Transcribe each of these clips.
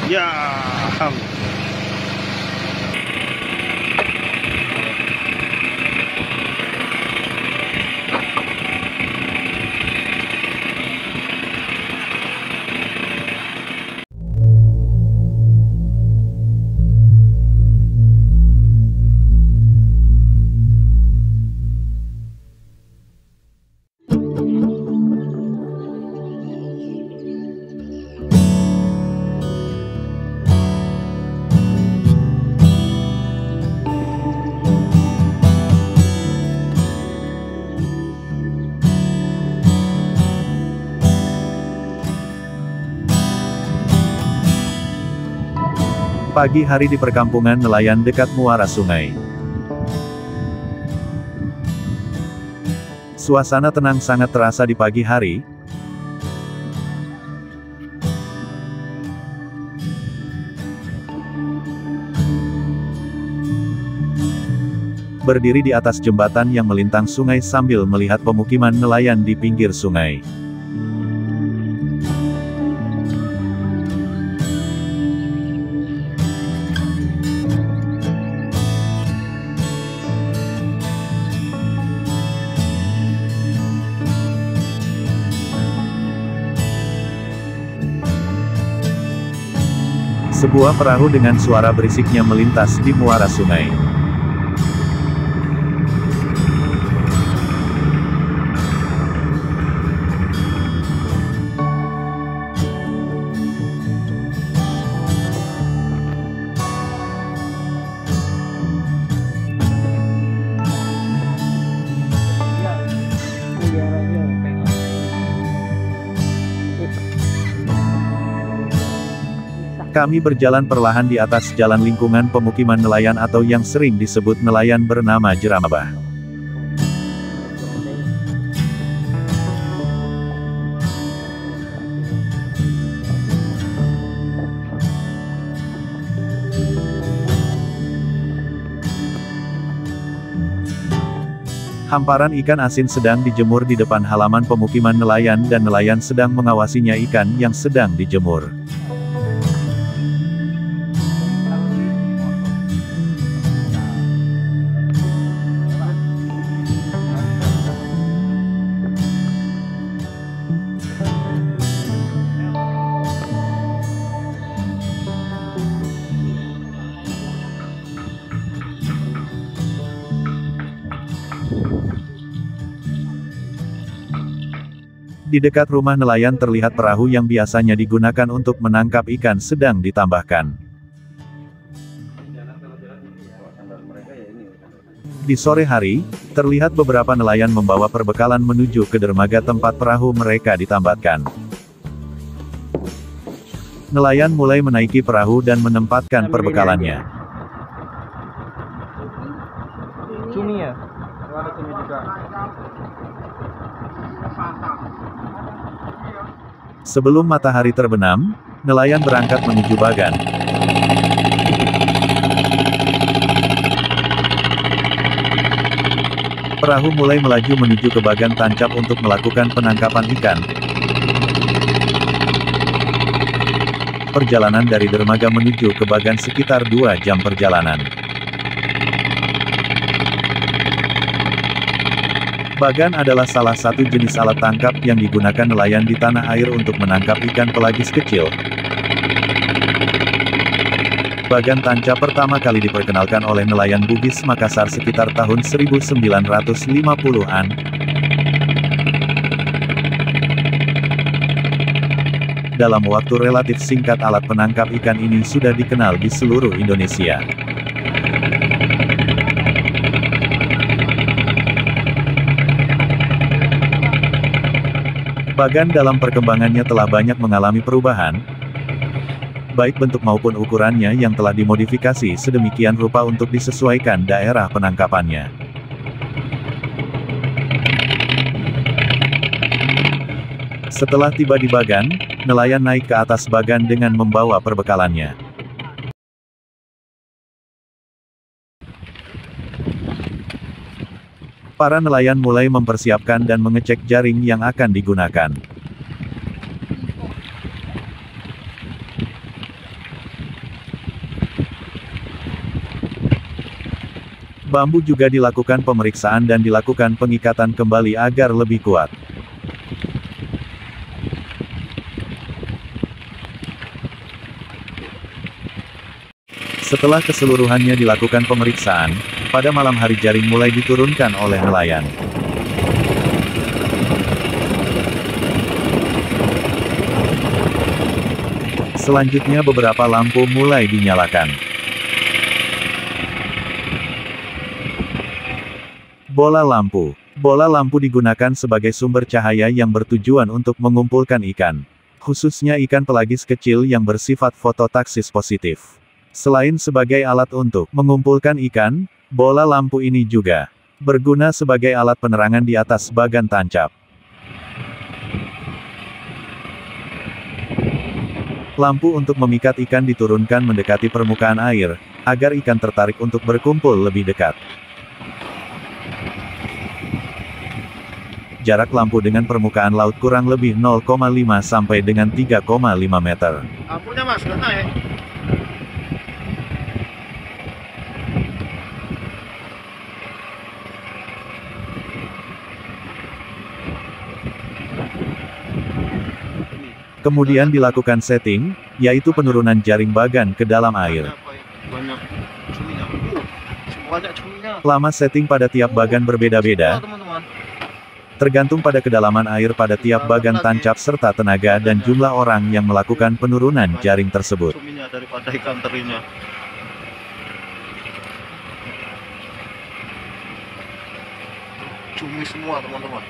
Ya. Pagi hari di perkampungan nelayan dekat muara sungai. Suasana tenang sangat terasa di pagi hari. Berdiri di atas jembatan yang melintang sungai sambil melihat pemukiman nelayan di pinggir sungai. Sebuah perahu dengan suara berisiknya melintas di muara sungai. Kami berjalan perlahan di atas jalan lingkungan pemukiman nelayan atau yang sering disebut nelayan bernama Jeramabah. Hamparan ikan asin sedang dijemur di depan halaman pemukiman nelayan dan nelayan sedang mengawasinya ikan yang sedang dijemur. Di dekat rumah nelayan terlihat perahu yang biasanya digunakan untuk menangkap ikan sedang ditambahkan. Di sore hari, terlihat beberapa nelayan membawa perbekalan menuju ke dermaga tempat perahu mereka ditambatkan. Nelayan mulai menaiki perahu dan menempatkan perbekalannya. Cumi ya? Ada cumi juga. Sebelum matahari terbenam, nelayan berangkat menuju Bagan. Perahu mulai melaju menuju ke Bagan Tancap untuk melakukan penangkapan ikan. Perjalanan dari dermaga menuju ke Bagan sekitar 2 jam perjalanan. Bagan adalah salah satu jenis alat tangkap yang digunakan nelayan di tanah air untuk menangkap ikan pelagis kecil. Bagan tancap pertama kali diperkenalkan oleh nelayan Bugis Makassar sekitar tahun 1950-an. Dalam waktu relatif singkat alat penangkap ikan ini sudah dikenal di seluruh Indonesia. Bagan dalam perkembangannya telah banyak mengalami perubahan, baik bentuk maupun ukurannya yang telah dimodifikasi sedemikian rupa untuk disesuaikan daerah penangkapannya. Setelah tiba di Bagan, nelayan naik ke atas Bagan dengan membawa perbekalannya. Para nelayan mulai mempersiapkan dan mengecek jaring yang akan digunakan. Bambu juga dilakukan pemeriksaan dan dilakukan pengikatan kembali agar lebih kuat. Setelah keseluruhannya dilakukan pemeriksaan, pada malam hari jaring mulai diturunkan oleh nelayan. Selanjutnya beberapa lampu mulai dinyalakan. Bola lampu. Bola lampu digunakan sebagai sumber cahaya yang bertujuan untuk mengumpulkan ikan. Khususnya ikan pelagis kecil yang bersifat fototaksis positif. Selain sebagai alat untuk mengumpulkan ikan, bola lampu ini juga berguna sebagai alat penerangan di atas bagan tancap. Lampu untuk memikat ikan diturunkan mendekati permukaan air, agar ikan tertarik untuk berkumpul lebih dekat. Jarak lampu dengan permukaan laut kurang lebih 0,5 sampai dengan 3,5 meter. Lampunya mas, udah naik. Kemudian dilakukan setting, yaitu penurunan jaring bagan ke dalam air. Banyak cuminya. Banyak cuminya. Lama setting pada tiap bagan berbeda-beda, Teman-teman. tergantung pada kedalaman air pada tiap bagan tancap serta tenaga dan jumlah orang yang melakukan penurunan jaring tersebut. Cuminya daripada ikan terinya. Cumi semua teman-teman.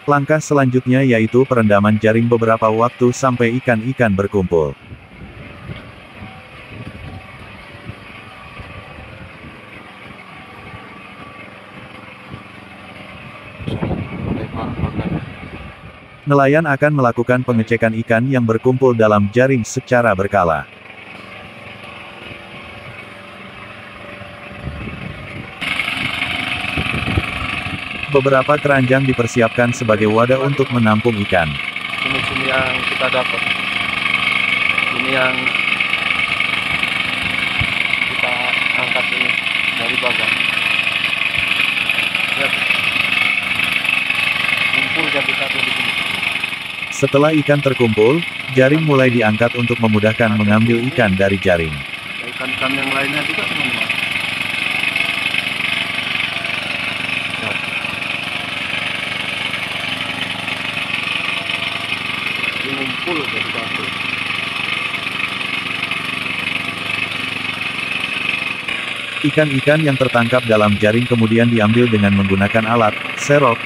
Langkah selanjutnya yaitu perendaman jaring beberapa waktu sampai ikan-ikan berkumpul. Nelayan akan melakukan pengecekan ikan yang berkumpul dalam jaring secara berkala. Beberapa keranjang dipersiapkan sebagai wadah untuk menampung ikan. Cumi-cumi yang kita dapat. Cumi yang kita angkat ini dari bagan. Lihat. Kumpul jadi satu di sini. Setelah ikan terkumpul, jaring mulai diangkat untuk memudahkan mengambil ikan dari jaring. Ikan-ikan yang lainnya juga teman-teman. Kumpul jadi satu. Ikan-ikan yang tertangkap dalam jaring kemudian diambil dengan menggunakan alat serok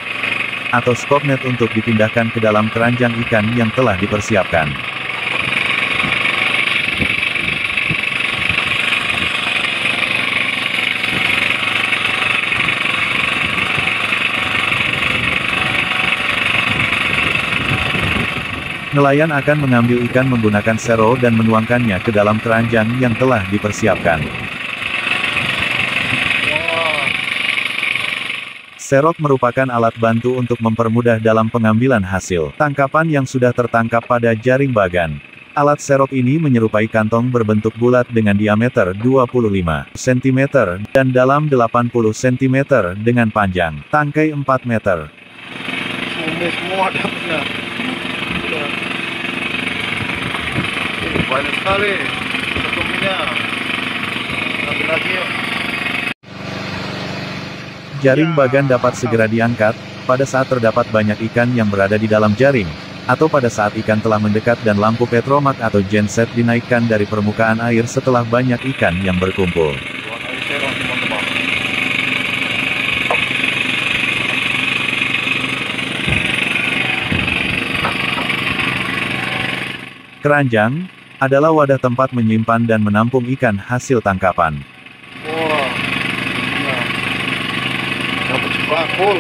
atau scope net untuk dipindahkan ke dalam keranjang ikan yang telah dipersiapkan. Nelayan akan mengambil ikan menggunakan sero dan menuangkannya ke dalam keranjang yang telah dipersiapkan. Serok merupakan alat bantu untuk mempermudah dalam pengambilan hasil tangkapan yang sudah tertangkap pada jaring bagan. Alat serok ini menyerupai kantong berbentuk bulat dengan diameter 25 cm dan dalam 80 cm dengan panjang tangkai 4 meter. Semua dapatnya. Banyak sekali cuminya. Ambil lagi yuk. Jaring bagan dapat segera diangkat, pada saat terdapat banyak ikan yang berada di dalam jaring, atau pada saat ikan telah mendekat dan lampu petromak atau genset dinaikkan dari permukaan air setelah banyak ikan yang berkumpul. Keranjang adalah wadah tempat menyimpan dan menampung ikan hasil tangkapan. Wah, nah, dapat bakul.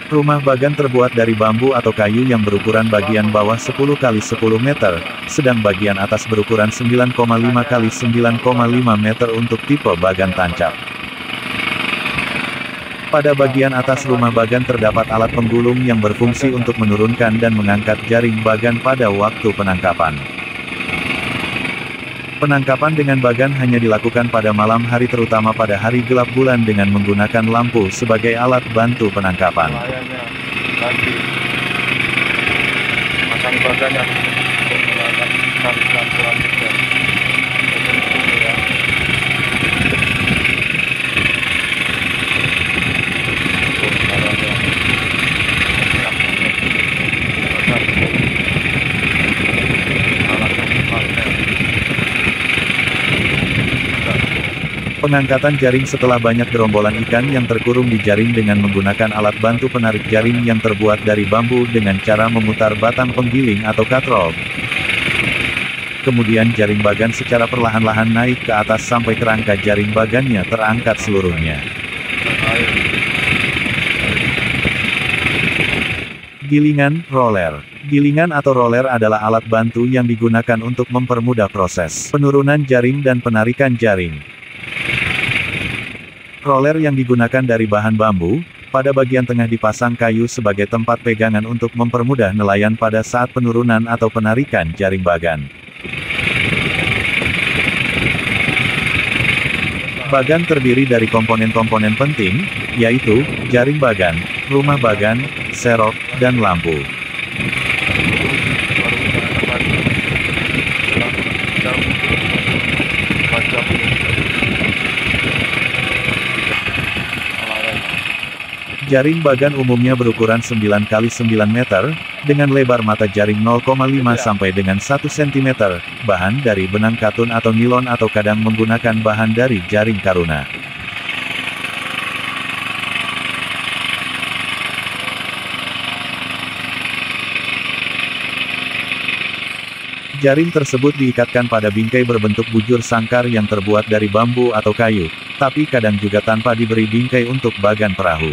Rumah bagan terbuat dari bambu atau kayu yang berukuran bagian bawah 10 x 10 meter, sedang bagian atas berukuran 9,5 x 9,5 meter untuk tipe bagan tancap. Pada bagian atas rumah Bagan terdapat alat penggulung yang berfungsi untuk menurunkan dan mengangkat jaring Bagan pada waktu penangkapan. Penangkapan dengan Bagan hanya dilakukan pada malam hari terutama pada hari gelap bulan dengan menggunakan lampu sebagai alat bantu penangkapan. Nelayannya nanti masang bagannya untuk mengangkat ikan selanjutnya. Pengangkatan jaring setelah banyak gerombolan ikan yang terkurung di jaring dengan menggunakan alat bantu penarik jaring yang terbuat dari bambu dengan cara memutar batang penggiling atau katrol. Kemudian jaring Bagan secara perlahan-lahan naik ke atas sampai kerangka jaring Bagannya terangkat seluruhnya. Gilingan, roller. Gilingan atau roller adalah alat bantu yang digunakan untuk mempermudah proses penurunan jaring dan penarikan jaring. Roller yang digunakan dari bahan bambu, pada bagian tengah dipasang kayu sebagai tempat pegangan untuk mempermudah nelayan pada saat penurunan atau penarikan jaring Bagan. Bagan terdiri dari komponen-komponen penting, yaitu, jaring Bagan, rumah Bagan, serok, dan lampu. Jaring Bagan umumnya berukuran 9 x 9 meter, dengan lebar mata jaring 0,5 sampai dengan 1 cm, bahan dari benang katun atau nilon atau kadang menggunakan bahan dari jaring karuna. Jaring tersebut diikatkan pada bingkai berbentuk bujur sangkar yang terbuat dari bambu atau kayu, tapi kadang juga tanpa diberi bingkai untuk bagan perahu.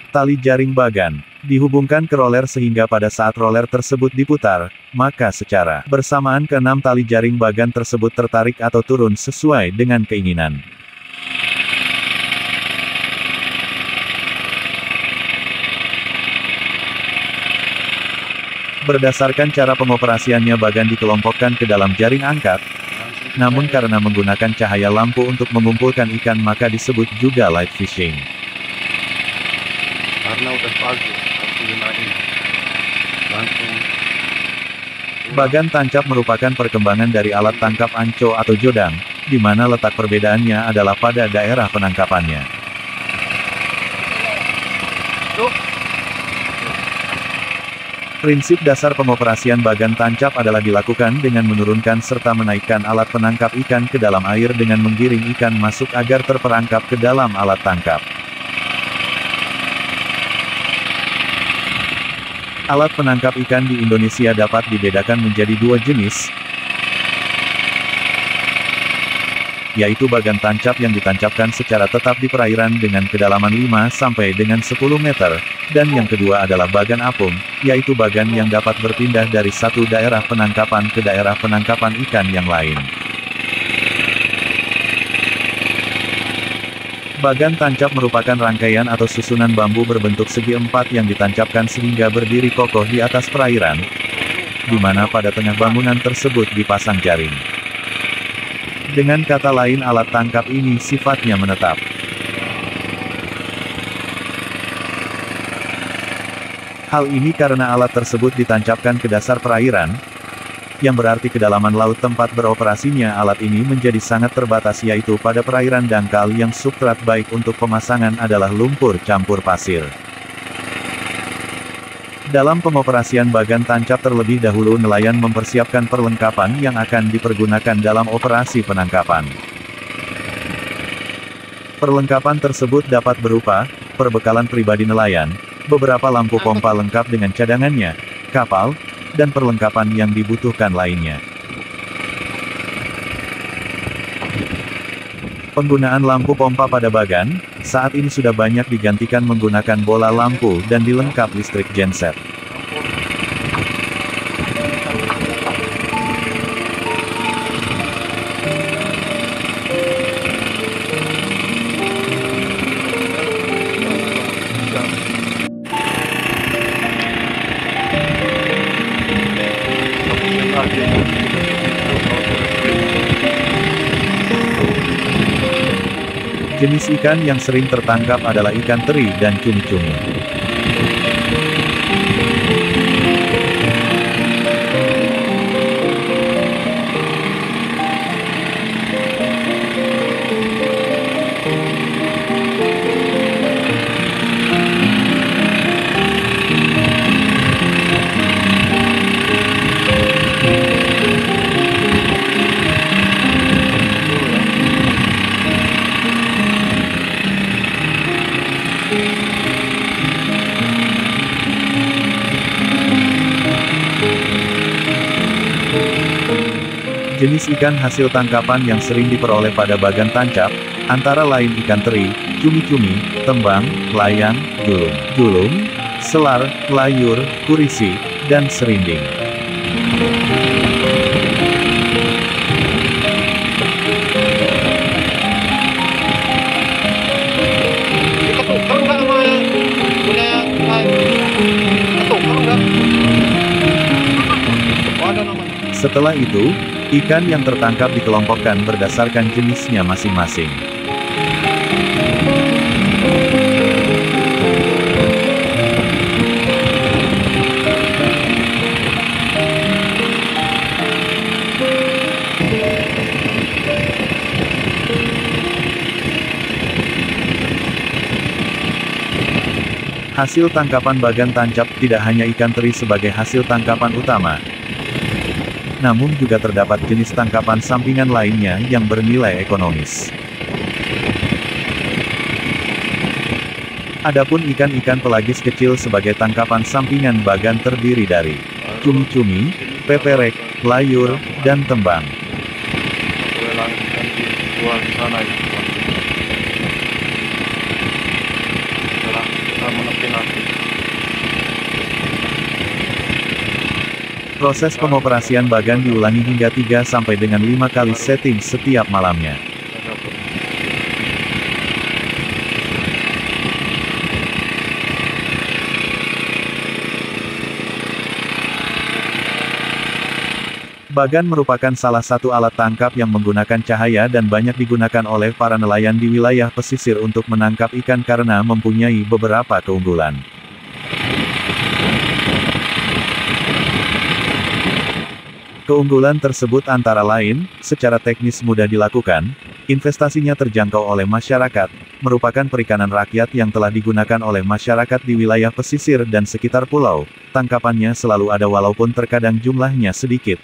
Tali jaring Bagan dihubungkan ke roller sehingga pada saat roller tersebut diputar, maka secara bersamaan keenam tali jaring Bagan tersebut tertarik atau turun sesuai dengan keinginan. Berdasarkan cara pengoperasiannya Bagan dikelompokkan ke dalam jaring angkat, namun karena menggunakan cahaya lampu untuk mengumpulkan ikan maka disebut juga light fishing. Karena udah pagi, langsung Bagan tancap merupakan perkembangan dari alat tangkap anco atau jodang, di mana letak perbedaannya adalah pada daerah penangkapannya. Prinsip dasar pengoperasian Bagan tancap adalah dilakukan dengan menurunkan serta menaikkan alat penangkap ikan ke dalam air dengan menggiring ikan masuk agar terperangkap ke dalam alat tangkap. Alat penangkap ikan di Indonesia dapat dibedakan menjadi dua jenis, yaitu Bagan tancap yang ditancapkan secara tetap di perairan dengan kedalaman 5 sampai dengan 10 meter, dan yang kedua adalah Bagan apung, yaitu Bagan yang dapat berpindah dari satu daerah penangkapan ke daerah penangkapan ikan yang lain. Bagan tancap merupakan rangkaian atau susunan bambu berbentuk segi empat yang ditancapkan sehingga berdiri kokoh di atas perairan, di mana pada tengah bangunan tersebut dipasang jaring. Dengan kata lain alat tangkap ini sifatnya menetap. Hal ini karena alat tersebut ditancapkan ke dasar perairan, yang berarti kedalaman laut tempat beroperasinya alat ini menjadi sangat terbatas yaitu pada perairan dangkal yang substrat baik untuk pemasangan adalah lumpur campur pasir. Dalam pengoperasian Bagan tancap terlebih dahulu nelayan mempersiapkan perlengkapan yang akan dipergunakan dalam operasi penangkapan. Perlengkapan tersebut dapat berupa, perbekalan pribadi nelayan, beberapa lampu pompa lengkap dengan cadangannya, kapal, dan perlengkapan yang dibutuhkan lainnya. Penggunaan lampu pompa pada Bagan, saat ini sudah banyak digantikan menggunakan bola lampu dan dilengkap listrik genset. Jenis ikan yang sering tertangkap adalah ikan teri dan cumi-cumi. Jenis ikan hasil tangkapan yang sering diperoleh pada bagan tancap, antara lain ikan teri, cumi-cumi, tembang, layang, julung, selar, layur, kurisi, dan serinding. Setelah itu, ikan yang tertangkap dikelompokkan berdasarkan jenisnya masing-masing. Hasil tangkapan bagan tancap tidak hanya ikan teri sebagai hasil tangkapan utama, namun juga terdapat jenis tangkapan sampingan lainnya yang bernilai ekonomis. Adapun ikan-ikan pelagis kecil sebagai tangkapan sampingan bagan terdiri dari cumi-cumi, peperek, layur, dan tembang. Proses pengoperasian bagan diulangi hingga 3 sampai dengan 5 kali setting setiap malamnya. Bagan merupakan salah satu alat tangkap yang menggunakan cahaya dan banyak digunakan oleh para nelayan di wilayah pesisir untuk menangkap ikan karena mempunyai beberapa keunggulan. Keunggulan tersebut antara lain, secara teknis mudah dilakukan, investasinya terjangkau oleh masyarakat, merupakan perikanan rakyat yang telah digunakan oleh masyarakat di wilayah pesisir dan sekitar pulau, tangkapannya selalu ada walaupun terkadang jumlahnya sedikit.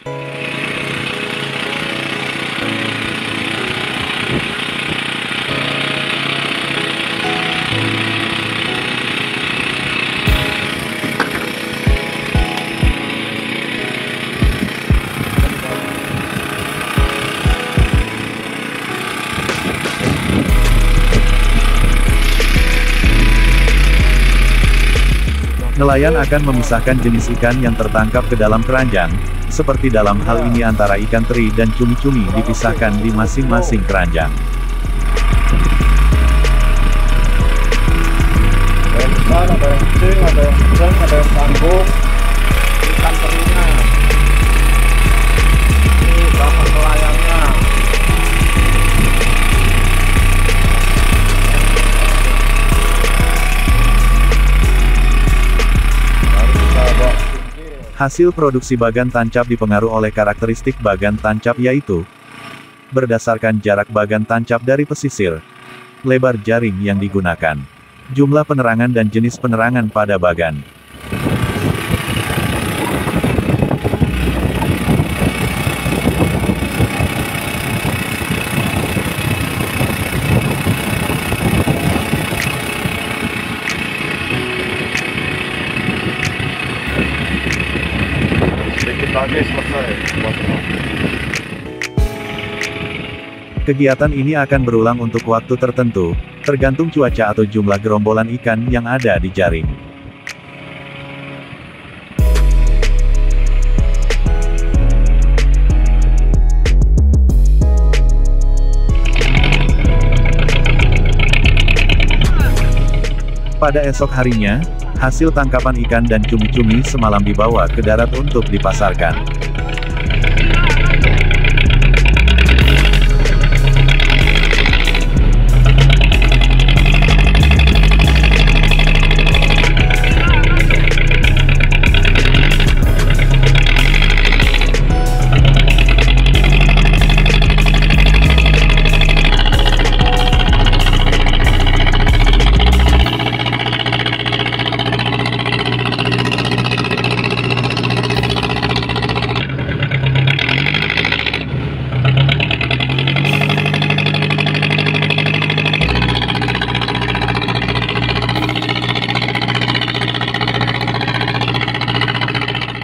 Nelayan akan memisahkan jenis ikan yang tertangkap ke dalam keranjang, seperti dalam hal ini antara ikan teri dan cumi-cumi dipisahkan di masing-masing keranjang. Ada yang kecil, ada yang sedang, ada yang tangguh, ikan terinya. Ini berapa nelayannya? Hasil produksi bagan tancap dipengaruhi oleh karakteristik bagan tancap yaitu berdasarkan jarak bagan tancap dari pesisir, lebar jaring yang digunakan, jumlah penerangan dan jenis penerangan pada bagan. Kegiatan ini akan berulang untuk waktu tertentu, tergantung cuaca atau jumlah gerombolan ikan yang ada di jaring. Pada esok harinya, hasil tangkapan ikan dan cumi-cumi semalam dibawa ke darat untuk dipasarkan.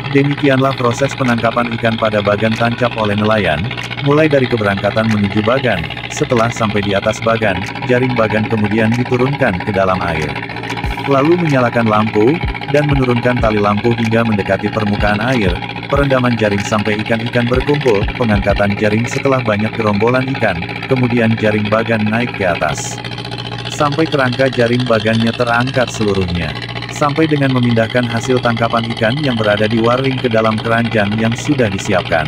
Demikianlah proses penangkapan ikan pada bagan tancap oleh nelayan, mulai dari keberangkatan menuju bagan. Setelah sampai di atas bagan, jaring bagan kemudian diturunkan ke dalam air. Lalu menyalakan lampu, dan menurunkan tali lampu hingga mendekati permukaan air, perendaman jaring sampai ikan-ikan berkumpul, pengangkatan jaring setelah banyak gerombolan ikan, kemudian jaring bagan naik ke atas. Sampai kerangka jaring bagannya terangkat seluruhnya. Sampai dengan memindahkan hasil tangkapan ikan yang berada di waring ke dalam keranjang yang sudah disiapkan.